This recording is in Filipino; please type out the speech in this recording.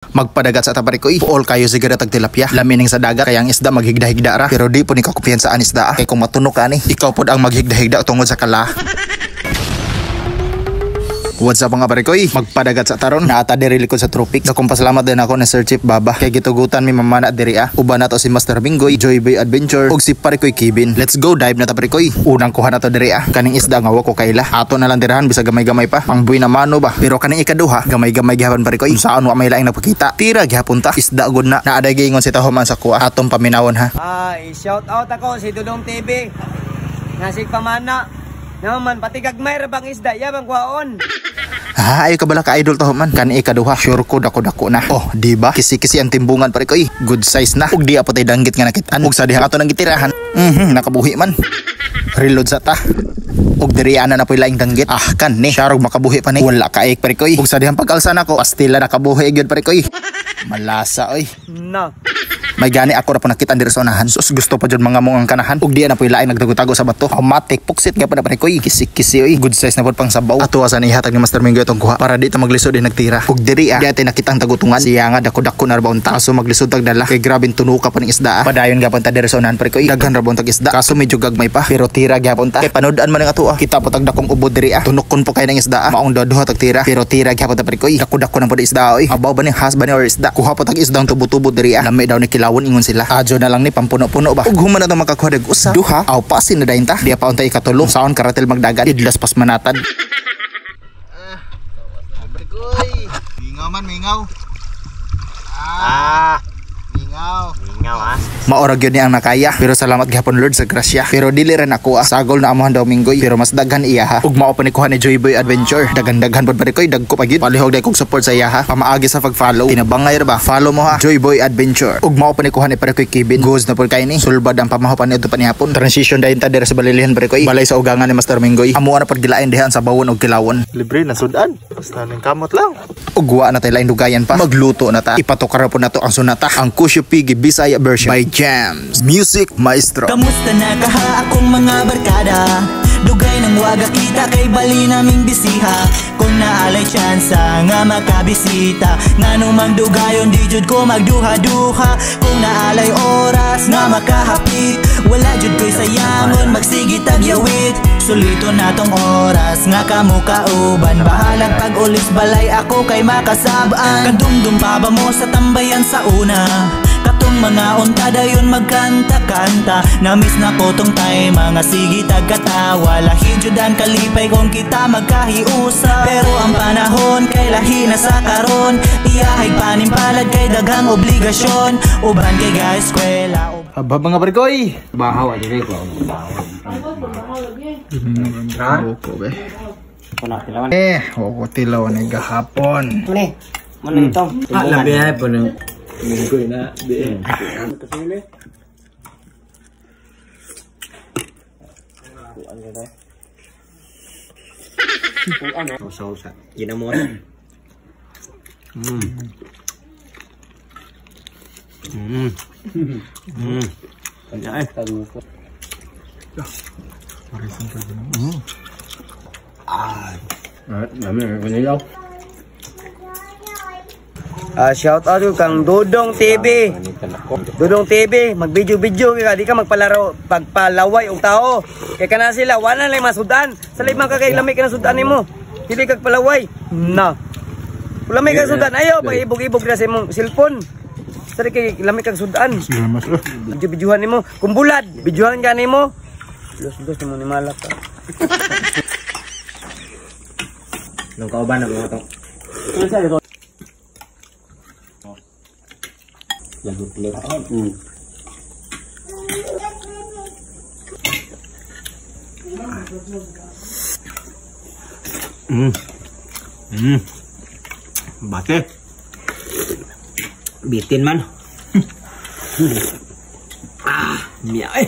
Magpadagat sa tabarikoy. Puol kayo sigara tag tilapia. Lamining sa dagat kaya ang isda maghigda-higda ra. Pero di po ni kakumpiyansa ang isda. Kay kung matunok ka ni, ikaw pod ang maghigda-higda tungod sa kala. What's up mga barikoy? Magpadagat sa taron. Naata diri likod sa tropic. Dakong pasalamat din ako na Sir Chief Baba. Kay gitugutan mi mamana diri Uban na to si Master Bingoy, Joyboy Adventure, ug si Parikoy Kevin. Let's go dive na ta barikoy. Unang kuha na to diri Kaning isda nga wa ko kaila. Ato na lang dirahan bisa gamay-gamay pa. Pangbuy na mano ba. Pero kaning ikaduha, gamay-gamay gihapon barikoy. Saan wa may laing napakita. Tira gihapon ta. Isda gud na. Naaday gingon si Tahoman sa kuha. Atong paminawon ha. Shout out ako si Dudong TV. Nasig pamana. Naman pati gagmay ra bang isda yabang kuhaon. Ayo ka bala ka idol to man. Kani ikaduha sure ko dako-dako na. Oh, di ba? Kisi-kisi ang timbungan pare ko. Good size na. Ug di apot ay danggit nga nakitaan. Ug sa diha ato nang gitirahan. Nakabuhi man. Reload sa ta. Ug diri ana na poy laing danggit. Kan ni syarog makabuhi pa ni. Wala ka ik pare ko. Ug sa dihang pag-alsa nako, pastila nakabuhi gyud pare ko. Malasa oy. No. May gani ako ra po nakita diri sa unahan. Sus gusto pa jud mga mong ang kanahan. Ug di na poy laing nagtago-tago sa bato. Automatic puksit nga pa na pare ko. Kisi-kisi oy. Good size na pod pang sabaw. Ato sa nihatag ni Master Mingo itong kuha para di ta maglisod din nagtira. Ug diri di ate nakitang tagutungan. Siya nga dako-dako na rabaon taso maglisod tag dala. Kay grabing tunuka pa ning isda. Padayon gapon ta diri sa unahan pare ko. Daghan rabaon tag isda. Kaso medyo gagmay pa. Pero tira gyapon ta. Kay panood-an man ang ato Kita po tag dakong ubod diri Tunukon po kay nang isda. Maong daduha tag tira. Pero tira gyapon ta pare ko. Dako-dako na pod isda oy. Abaw ba ni has ba ni or isda. Kuha po tag isdang tubo-tubo diri Lami daw ni kilawon ingon sila. Adyo na lang ni pampuno-puno ba. Ug human na to makakuha dag usa. Duha aw pasin na dayon ta. Di pa untay ikatulong saon karatel magdagat. Idlas pas manatad. Mingaw man, mingaw. Mingaw Maorag yun ni ang nakaya. Pero salamat gihapon Lord sa grasya. Pero dili rin ako sagol na amuhan daw Minggoy. Pero mas daghan iya ha. Ug mao pa ni kuha ni Joyboy Adventure. Daghan-daghan pod pare koy dagko pagid. Palihog day kog support sa iya ha. Pamaagi sa pag-follow. Tinabangay ra ba? Follow mo ha. Joyboy Adventure. Ug mao pa ni kuha ni pare koy Kevin. Goes na pod kay ni. Sulbad ang pamahaw pa ni adto pa ni hapon. Transition dayon ta dira sa balilihan pare koy. Balay sa ugangan ni Master Minggoy. Amo na pod gilain dihan sa bawon ug kilawon. Libre na sudan. Basta ning kamot lang. Ug wa na tay lain dugayan pa. Magluto na ta. Ipatukar po na to ang sunata. Ang Kusyo Pigi Bisaya version by Jams Music Maestro. Kamusta na kaha akong mga barkada? Dugay ng waga kita kay bali naming bisiha. Kung naalay tsansa nga makabisita, nga numang dugayon di jud ko magduha-duha. Kung naalay oras nga makahapit, wala jud ko'y sayangon magsigit tagyawit. Sulito na tong oras nga kamo kauban. Bahalag pag ulis balay ako kay makasabaan. Kadumdum pa ba mo sa tambayan sa una? Katong mga unta dayon magkanta-kanta. Namiss na ko tong time mga sige tagkatawa. Lahi jud ang kalipay kung kita magkahiusa. Pero ang panahon kay lahi na sa karon. Iyahig panimpalad kay daghang obligasyon. Uban kay guys eskwela. Aba mga barikoy. Bahaw aja ko. Tilaw na gahapon. Mana ito? Labi ay po ng Minggoy na di. Sausa. Ginamo na. Kanya taruh. Kanya shout out kang Dudong TV. Dudong TV, mag-video-video ka, di ka pagpalaway og tao. Kay kana sila wala lang masudan. Sa lima ka kay lamay ka na sudan nimo. Dili kag palaway. Na. Lamay ka sudan ayo pag-ibog-ibog na sa imong cellphone. Sa kay lamay kag sudan. Video-videohan nimo. Kung bulad, videohan ka nimo. Los-los nimo ni malak ka. Nung kauban na mo to. Jago telur. Bate. Bitin man. Miai.